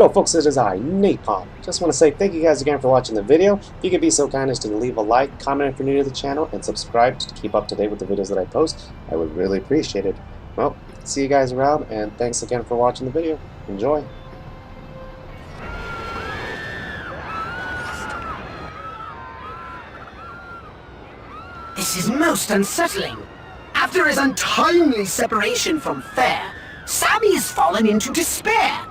Hello folks, it is I, Napalm. Just want to say thank you guys again for watching the video. If you could be so kind as to leave a like, comment if you're new to the channel, and subscribe to keep up to date with the videos that I post, I would really appreciate it. Well, see you guys around, and thanks again for watching the video. Enjoy! This is most unsettling. After his untimely separation from Fair, Sammy has fallen into despair.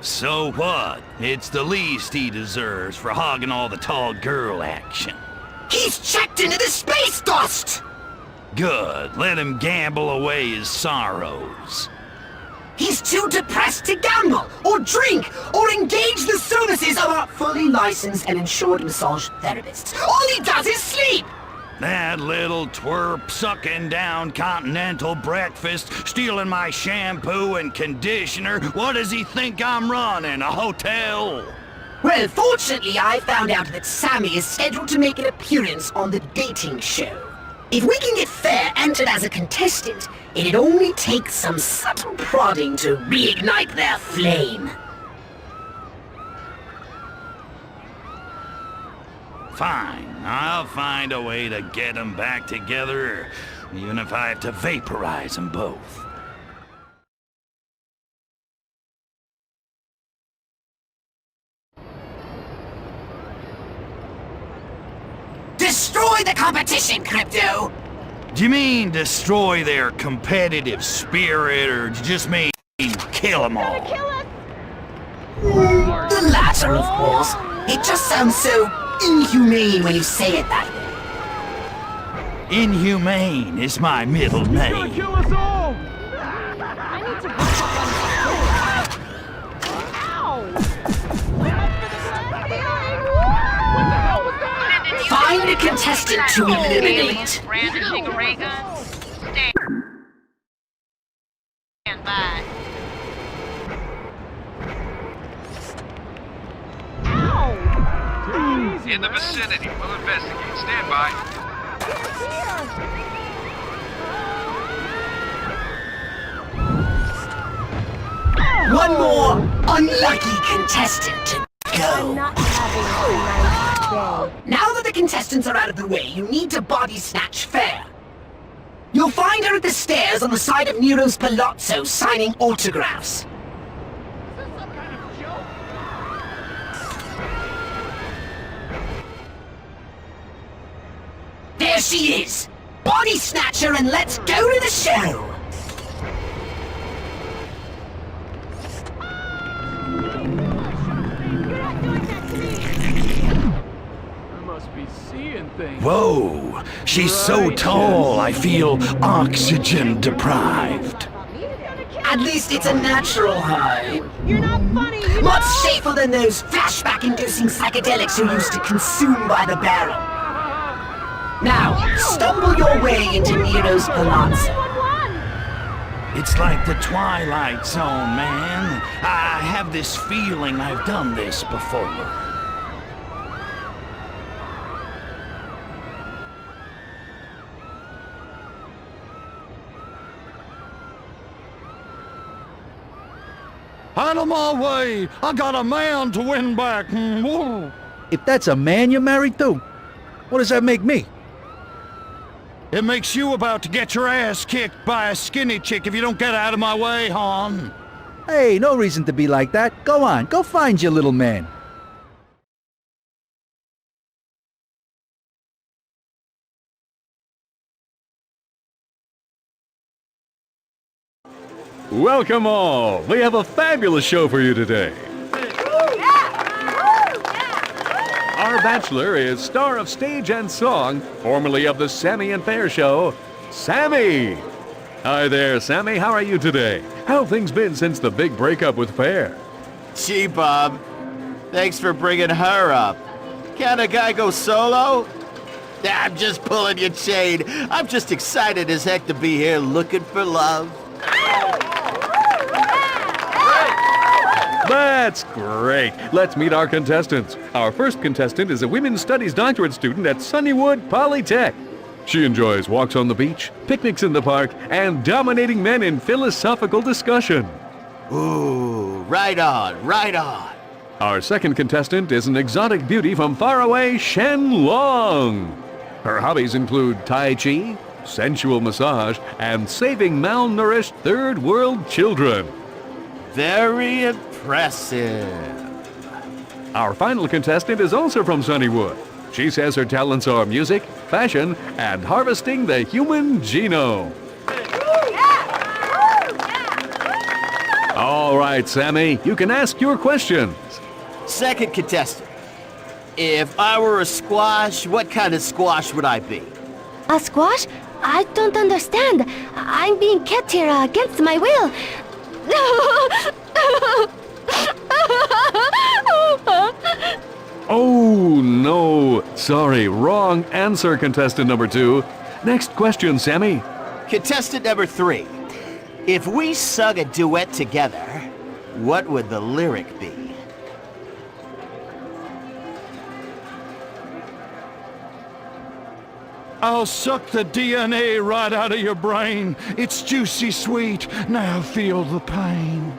So what? It's the least he deserves for hogging all the tall girl action. He's checked into the space dust! Good. Let him gamble away his sorrows. He's too depressed to gamble, or drink, or engage the services of our fully licensed and insured massage therapists. All he does is sleep! That little twerp sucking down continental breakfast, stealing my shampoo and conditioner. What does he think I'm running, a hotel? Well, fortunately, I found out that Sammy is scheduled to make an appearance on the dating show. If we can get Fair entered as a contestant, it'd only take some subtle prodding to reignite their flame. Fine. I'll find a way to get them back together, even if I have to vaporize them both. Destroy the competition, Crypto! Do you mean destroy their competitive spirit, or do you just mean kill them all? The latter, of course. It just sounds so inhumane when you say it that way. Inhumane is my middle name. Kill us all! Find a contestant to eliminate. Brandishing a ray gun. Stand by. In the vicinity. We'll investigate. Stand by. One more unlucky contestant to go. Now that the contestants are out of the way, you need to body snatch Fair. You'll find her at the stairs on the side of Nero's Palazzo signing autographs. There she is! Body snatch her and let's go to the show! Whoa! She's so tall, I feel oxygen deprived. At least it's a natural high. You're not funny. Much safer than those flashback-inducing psychedelics you used to consume by the barrel. Now, stumble your way into Nero's Palazzo. It's like the Twilight Zone, man. I have this feeling I've done this before. Out of my way! I got a man to win back! Whoa. If that's a man you're married to, what does that make me? It makes you about to get your ass kicked by a skinny chick if you don't get out of my way, hon. Hey, no reason to be like that. Go on, go find your little man. Welcome all! We have a fabulous show for you today. Our bachelor is star of stage and song, formerly of the Sammy and Fair Show, Sammy! Hi there, Sammy. How are you today? How have things been since the big breakup with Fair? Gee, Bob. Thanks for bringing her up. Can't a guy go solo? I'm just pulling your chain. I'm just excited as heck to be here looking for love. That's great. Let's meet our contestants. Our first contestant is a women's studies doctorate student at Sunnywood Polytech. She enjoys walks on the beach, picnics in the park, and dominating men in philosophical discussion. Ooh, right on, right on. Our second contestant is an exotic beauty from faraway Shenlong. Her hobbies include Tai Chi, sensual massage, and saving malnourished third world children. Very impressive. Our final contestant is also from Sunnywood. She says her talents are music, fashion, and harvesting the human genome. All right, Sammy, you can ask your questions. Second contestant. If I were a squash, what kind of squash would I be? A squash? I don't understand. I'm being kept here against my will. Oh, no. Sorry, wrong answer, contestant number 2. Next question, Sammy. Contestant number 3. If we sung a duet together, what would the lyric be? I'll suck the DNA right out of your brain. It's juicy sweet. Now feel the pain.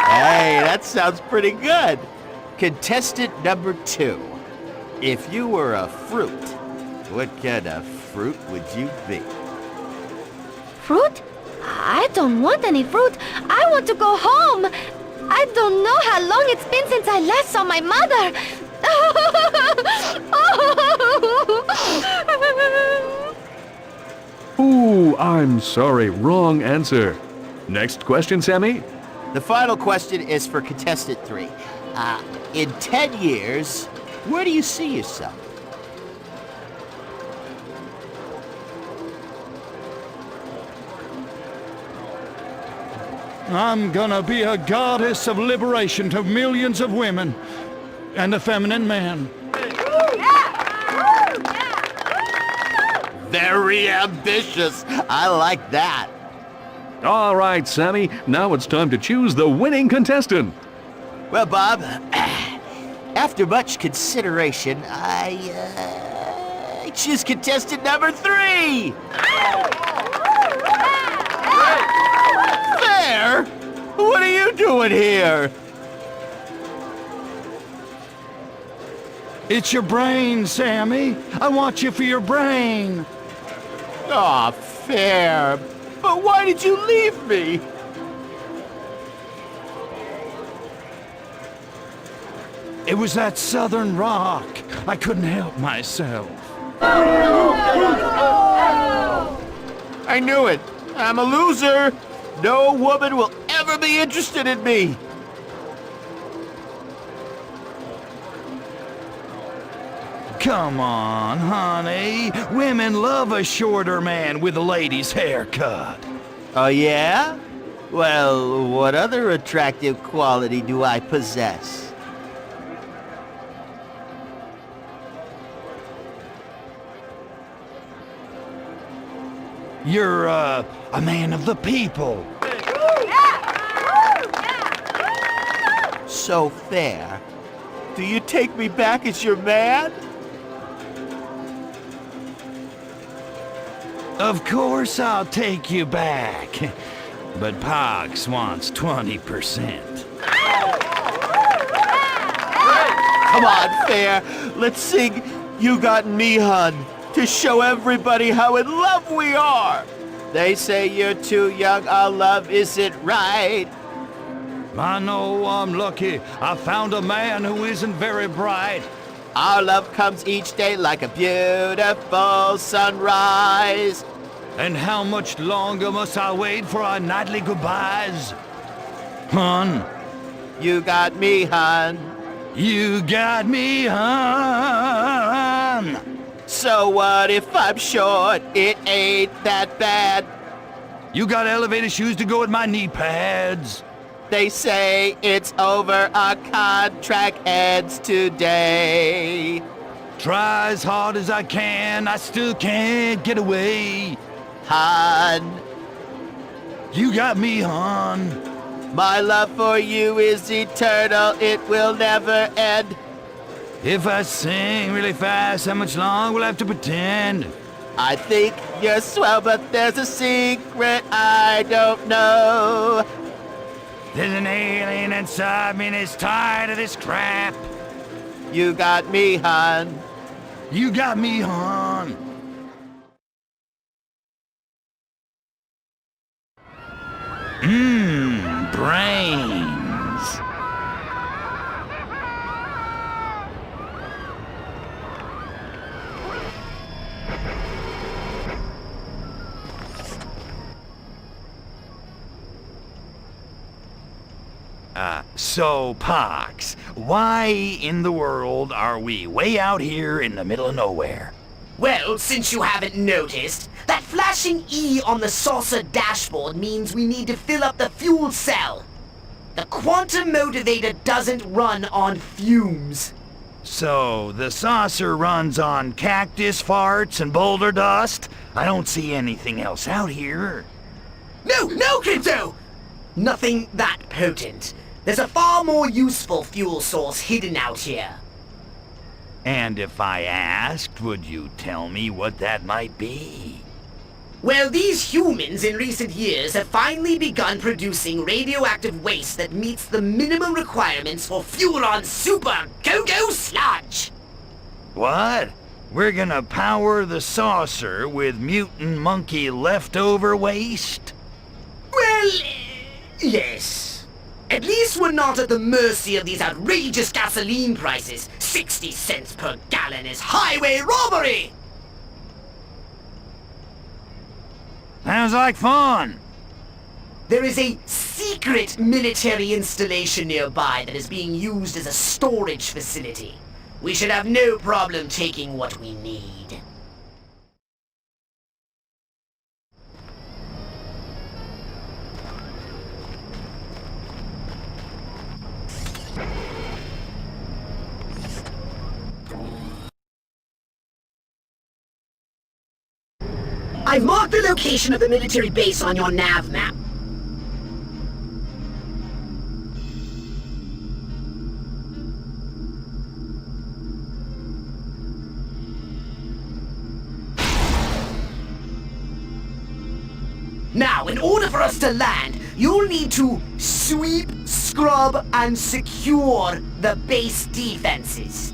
Hey, that sounds pretty good. Contestant number 2. If you were a fruit, what kind of fruit would you be? Fruit? I don't want any fruit. I want to go home. I don't know how long it's been since I last saw my mother. Ooh, I'm sorry, wrong answer. Next question, Sammy. The final question is for contestant 3. In 10 years, where do you see yourself? I'm gonna be a goddess of liberation to millions of women and a feminine man. Very ambitious. I like that. All right, Sammy, now it's time to choose the winning contestant. Well, Bob, after much consideration, I choose contestant number 3. Fair? What are you doing here? It's your brain, Sammy. I want you for your brain. Aw, Fair. But why did you leave me? It was that southern rock. I couldn't help myself. I knew it. I'm a loser. No woman will ever be interested in me. Come on, honey. Women love a shorter man with a lady's haircut. Oh, yeah? Well, what other attractive quality do I possess? You're, a man of the people. So Fair, do you take me back as your man? Of course I'll take you back. But Pox wants 20%. Come on, Fair. Let's sing You Got Me, Hun, to show everybody how in love we are. They say you're too young, our love isn't right. I know I'm lucky. I found a man who isn't very bright. Our love comes each day like a beautiful sunrise. And how much longer must I wait for our nightly goodbyes? Hun, You got me, hun. you got me, hun. So what if I'm short? It ain't that bad. You got elevator shoes to go with my knee pads. They say it's over, our contract ends today. Try as hard as I can, I still can't get away. Hun, You got me, hun. my love for you is eternal, it will never end. If I sing really fast, how much longer will I have to pretend? I think you're swell, but there's a secret I don't know. There's an alien inside me and it's tired of this crap. You got me, hon. You got me, hon. Brains. So, Pox, why in the world are we way out here in the middle of nowhere? Well, since you haven't noticed, that flashing E on the saucer dashboard means we need to fill up the fuel cell. The quantum motivator doesn't run on fumes. So, the saucer runs on cactus farts and boulder dust? I don't see anything else out here. No, Crypto! Nothing that potent. There's a far more useful fuel source hidden out here. And if I asked, would you tell me what that might be? Well, these humans in recent years have finally begun producing radioactive waste that meets the minimum requirements for Furon Super Go-Go Sludge! What? We're gonna power the saucer with mutant monkey leftover waste? Well, yes. At least we're not at the mercy of these outrageous gasoline prices. 60 cents per gallon is highway robbery! Sounds like fun. There is a secret military installation nearby that is being used as a storage facility. We should have no problem taking what we need. I've marked the location of the military base on your nav map. Now, in order for us to land, you'll need to sweep, scrub, and secure the base defenses.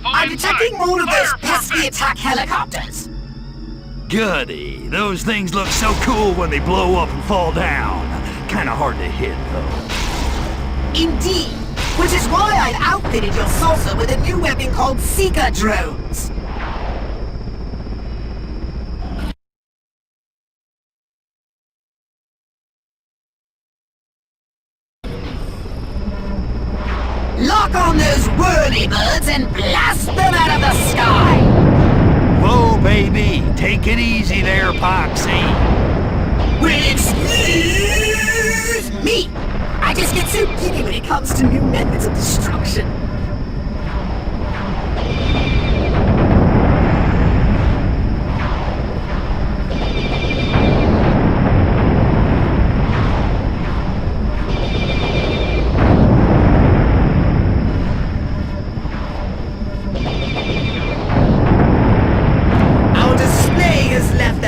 I'm detecting more of those pesky attack helicopters. Goody. Those things look so cool when they blow up and fall down. Kinda hard to hit, though. Indeed. Which is why I've outfitted your saucer with a new weapon called Seeker drones. Lock on those whirly birds and blast them out of the sky! Whoa, baby! Take it easy there, Poxy! Well, excuse me! I just get so giddy when it comes to new methods of destruction.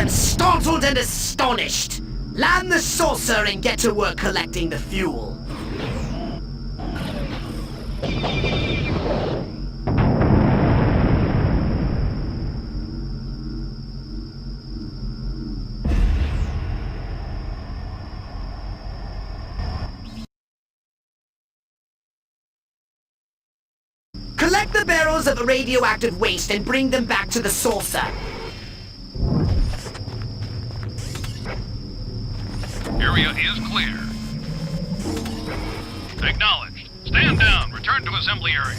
Startled and astonished! Land the saucer and get to work collecting the fuel. Collect the the barrels of the radioactive waste and bring them back to the saucer. Area is clear. Acknowledged. Stand down. Return to assembly area.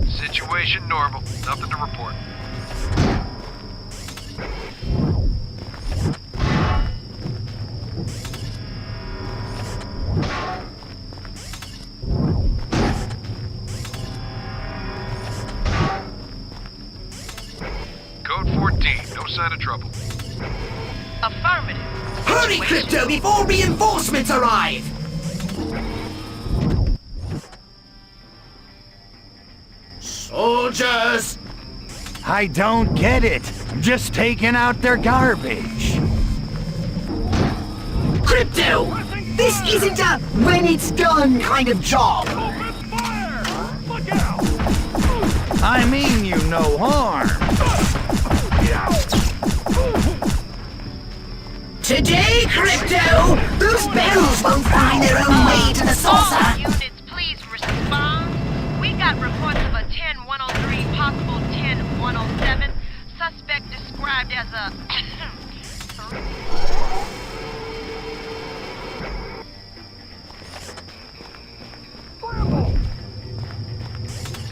Situation normal. Nothing to report. Code 14. No sign of trouble. Affirmative. Hurry, Crypto, before reinforcements arrive! Soldiers! I don't get it. I'm just taking out their garbage. Crypto! This isn't a when it's done kind of job. I mean you no harm. Today, Crypto, those barrels won't find their own way to the All saucer. units, please respond. We got reports of a 10-103, possible 10-107. Suspect described as a...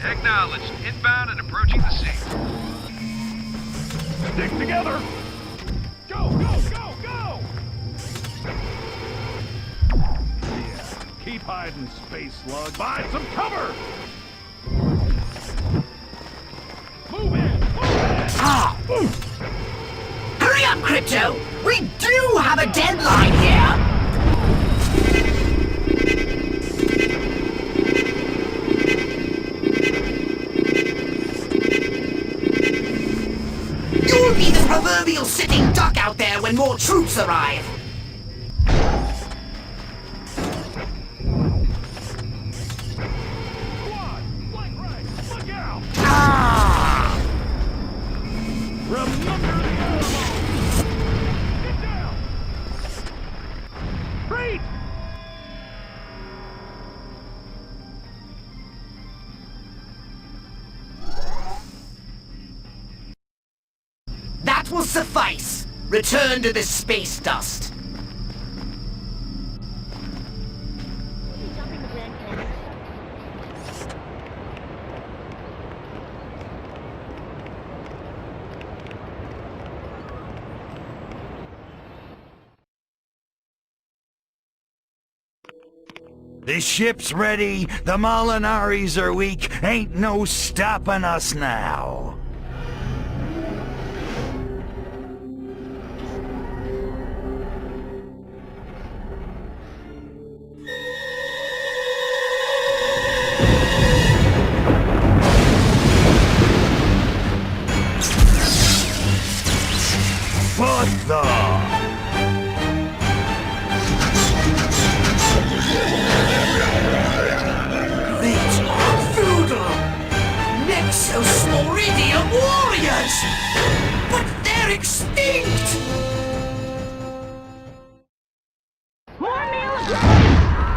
Acknowledged. Inbound and approaching the scene. Stick together! Go, go, go, go! Yeah, keep hiding, space slug. Find some cover! Move in! Move in! Hurry up, Crypto! We do have a deadline here! You'll be the proverbial sitting duck out there when more troops arrive. Squad, flank right! Look out! Ah! Remember the ammo! Get down! Retreat! That will suffice. Return to the space dust. The ship's ready, the Molinaris are weak, ain't no stopping us now. What the? These are voodoo! Nexos Meridian warriors! But they're extinct!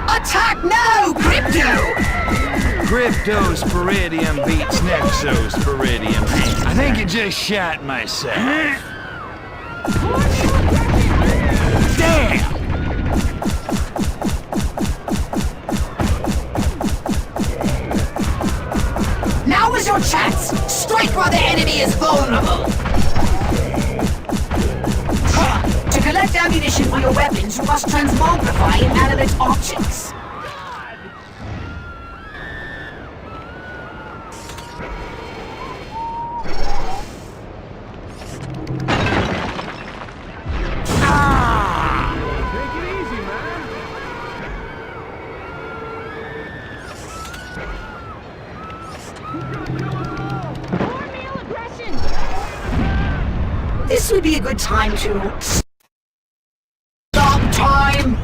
Attack now, Crypto! Crypto's Peridium beats Nexos Peridium. I think it just shot myself. Damn! Now is your chance! Strike while the enemy is vulnerable! To collect ammunition for your weapons, you must transmogrify inanimate objects. This would be a good time to... Stop time!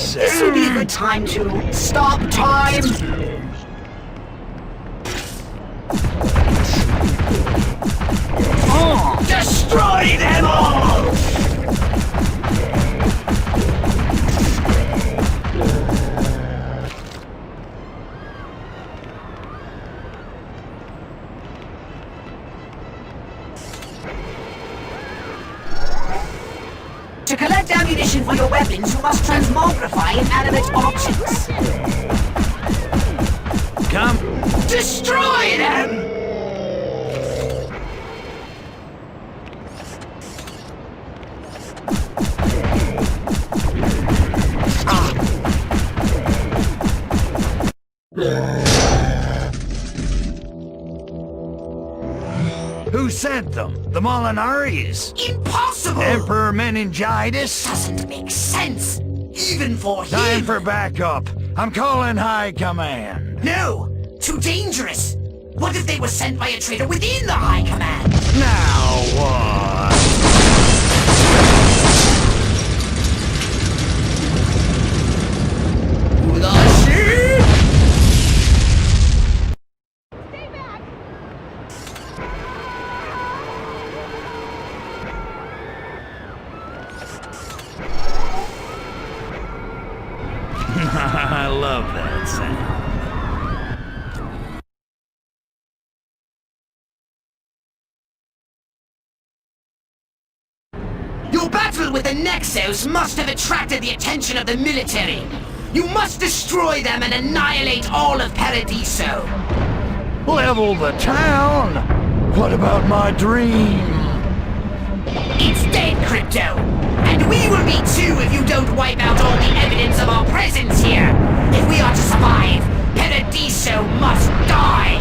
say. This would be a good time to stop time. Destroy them all! To collect ammunition for your weapons, you must transmogrify inanimate objects. Come. Destroy them! Who sent them? The Molinarians? Impossible! Emperor Meningitis? Doesn't make sense, even for him. Time for backup. I'm calling High Command. No, too dangerous. What if they were sent by a traitor within the High Command? Now what? I love that sound. Your battle with the Nexos must have attracted the attention of the military. You must destroy them and annihilate all of Paradiso. Level the town? What about my dream? It's dead, Crypto. And we will be too if you don't wipe out all the evidence of our presence here. If we are to survive, Paradiso must die.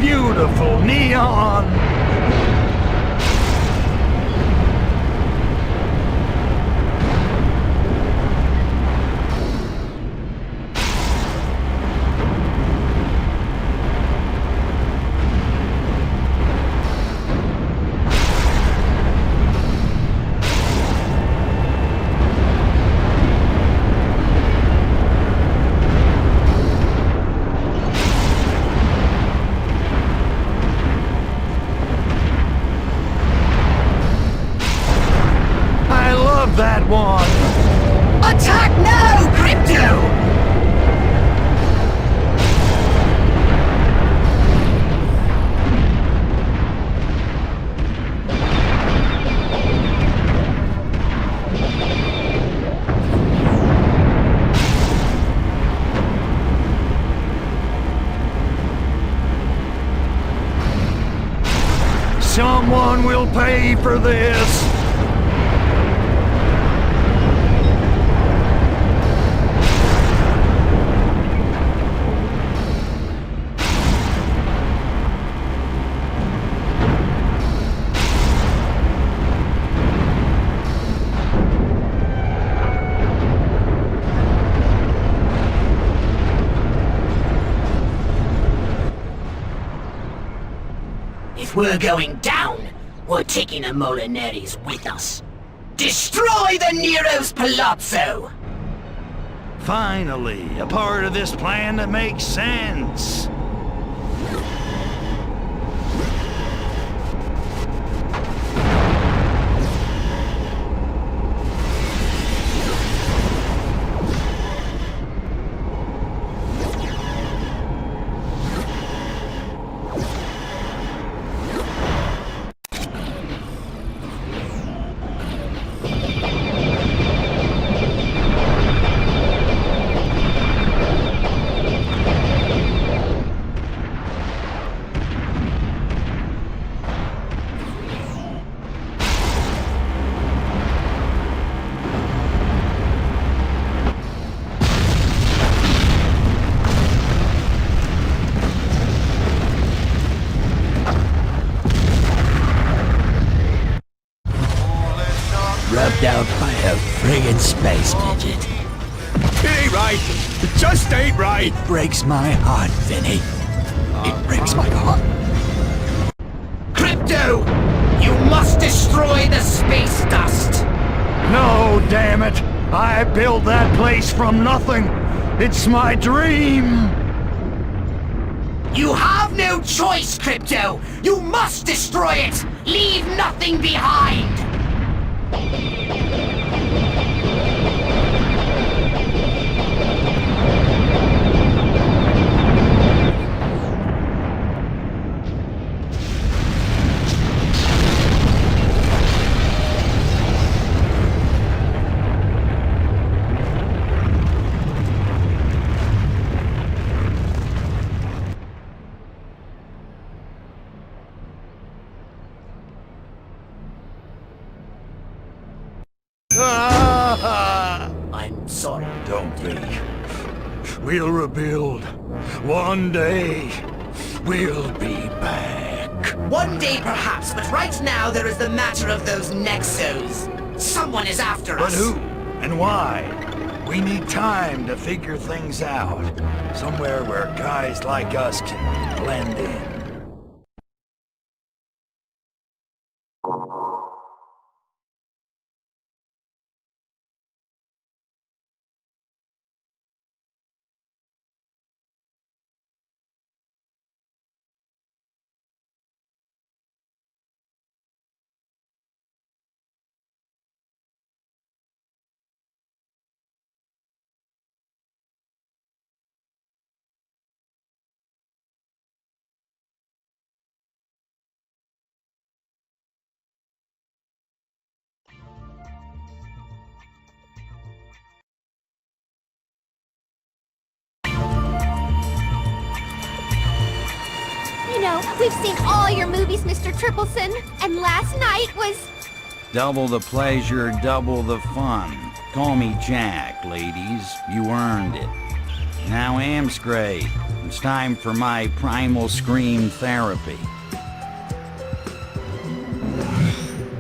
Beautiful neon! That one! Attack now, Crypto! Someone will pay for this! If we're going down, we're taking the Molinaris with us. Destroy the Nero's Palazzo! Finally, a part of this plan that makes sense. a friggin' space midget. It ain't right. It just ain't right. It breaks my heart, Vinny. It breaks my heart. Crypto! You must destroy the space dust! No, damn it. I built that place from nothing. It's my dream. You have no choice, Crypto! You must destroy it! Leave nothing behind! I'm sorry. Don't be. We'll rebuild. One day, we'll be back. One day perhaps, but right now there is the matter of those Nexos. Someone is after But us. who? And why? We need time to figure things out. Somewhere where guys like us can blend in. You know, we've seen all your movies, Mr. Tripleson, and last night was... Double the pleasure, double the fun. Call me Jack, ladies. You earned it. Now, Amscray, it's time for my primal scream therapy.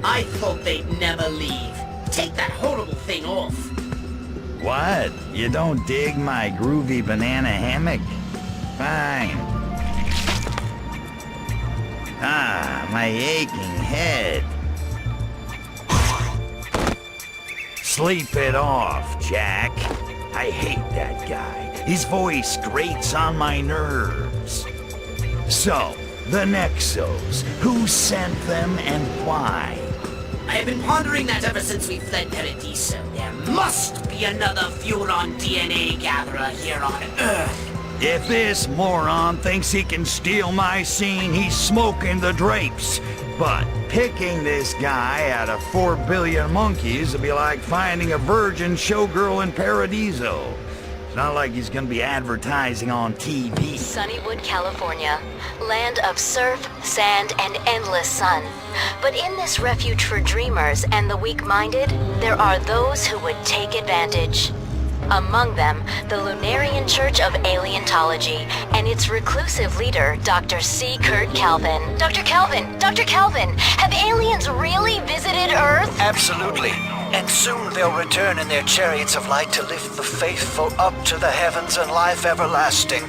I thought they'd never leave. Take that horrible thing off. What? You don't dig my groovy banana hammock? Fine. Ah, my aching head. Sleep it off, Jack. I hate that guy. His voice grates on my nerves. So, the Nexos. Who sent them and why? I have been pondering that ever since we fled Paradiso. There must be another Furon DNA gatherer here on Earth. If this moron thinks he can steal my scene, he's smoking the drapes. But picking this guy out of 4 billion monkeys would be like finding a virgin showgirl in Paradiso. It's not like he's gonna be advertising on TV. Sunnywood, California. Land of surf, sand, and endless sun. But in this refuge for dreamers and the weak-minded, there are those who would take advantage. Among them, the Lunarian Church of Alientology and its reclusive leader, Dr. C. Kurt Calvin. Dr. Calvin! Dr. Calvin! Have aliens really visited Earth? Absolutely. And soon they'll return in their chariots of light to lift the faithful up to the heavens and life everlasting.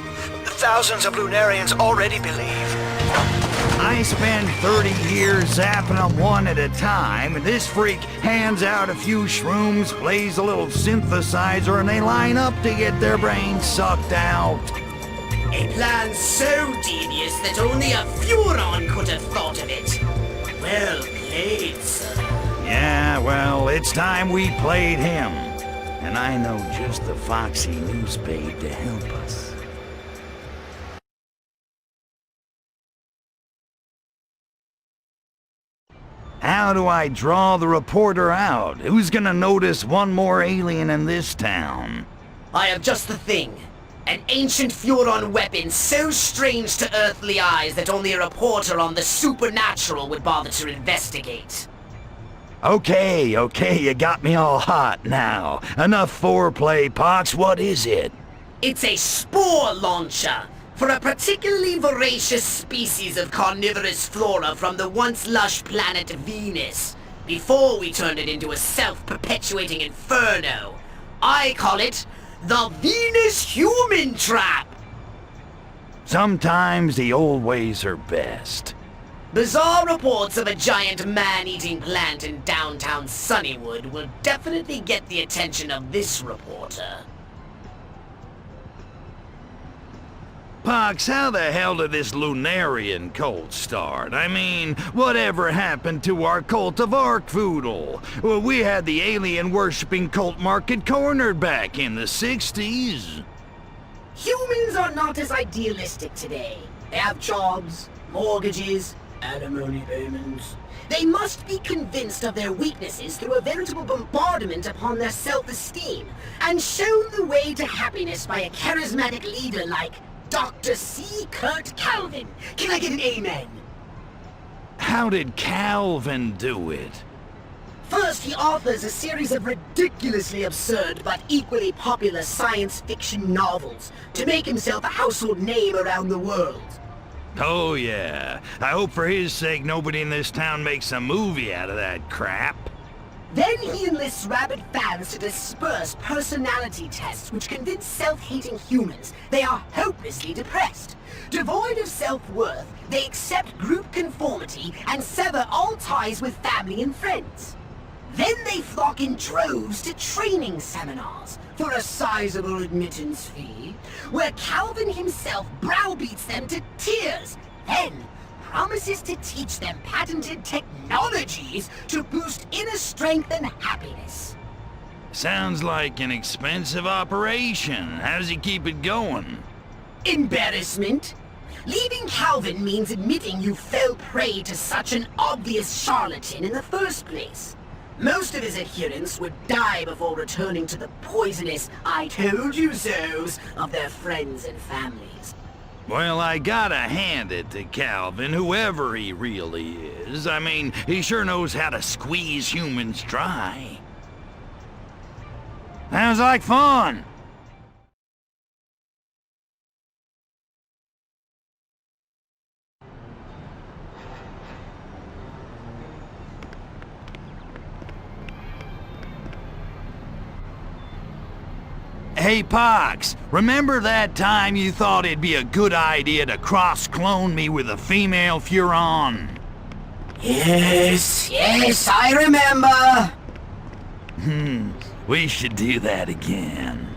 Thousands of Lunarians already believe. I spend 30 years zapping them one at a time, and this freak hands out a few shrooms, plays a little synthesizer, and they line up to get their brains sucked out. A plan so devious that only a Furon could have thought of it. Well played, sir. Yeah, well, it's time we played him. And I know just the foxy news babe to help us. How do I draw the reporter out? Who's gonna notice one more alien in this town? I have just the thing. An ancient Furon weapon so strange to earthly eyes that only a reporter on the supernatural would bother to investigate. Okay, you got me all hot now. Enough foreplay, Pox, what is it? It's a spore launcher for a particularly voracious species of carnivorous flora from the once lush planet Venus. before we turned it into a self-perpetuating inferno. I call it the Venus Human Trap. Sometimes the old ways are best. Bizarre reports of a giant man-eating plant in downtown Sunnywood will definitely get the attention of this reporter. Pox, how the hell did this Lunarian cult start? I mean, whatever happened to our cult of Arkvoodle? Well, we had the alien-worshipping cult market cornered back in the 60s. Humans are not as idealistic today. They have jobs, mortgages, alimony payments. They must be convinced of their weaknesses through a veritable bombardment upon their self-esteem, and shown the way to happiness by a charismatic leader like Dr. C. Kurt Calvin. Can I get an amen? How did Calvin do it? First, he authors a series of ridiculously absurd but equally popular science fiction novels to make himself a household name around the world. Oh yeah. I hope for his sake nobody in this town makes a movie out of that crap. Then he enlists rabid fans to disperse personality tests which convince self-hating humans they are hopelessly depressed. Devoid of self-worth, they accept group conformity and sever all ties with family and friends. Then they flock in droves to training seminars for a sizable admittance fee, where Calvin himself browbeats them to tears, then promises to teach them patented technologies to boost inner strength and happiness. Sounds like an expensive operation. How does he keep it going? Embarrassment. Leaving Calvin means admitting you fell prey to such an obvious charlatan in the first place. Most of his adherents would die before returning to the poisonous "I told you so's" of their friends and families. Well, I gotta hand it to Calvin, whoever he really is. I mean, he sure knows how to squeeze humans dry. Sounds like fun. Hey, Pox, remember that time you thought it'd be a good idea to cross-clone me with a female Furon? Yes, I remember. We should do that again.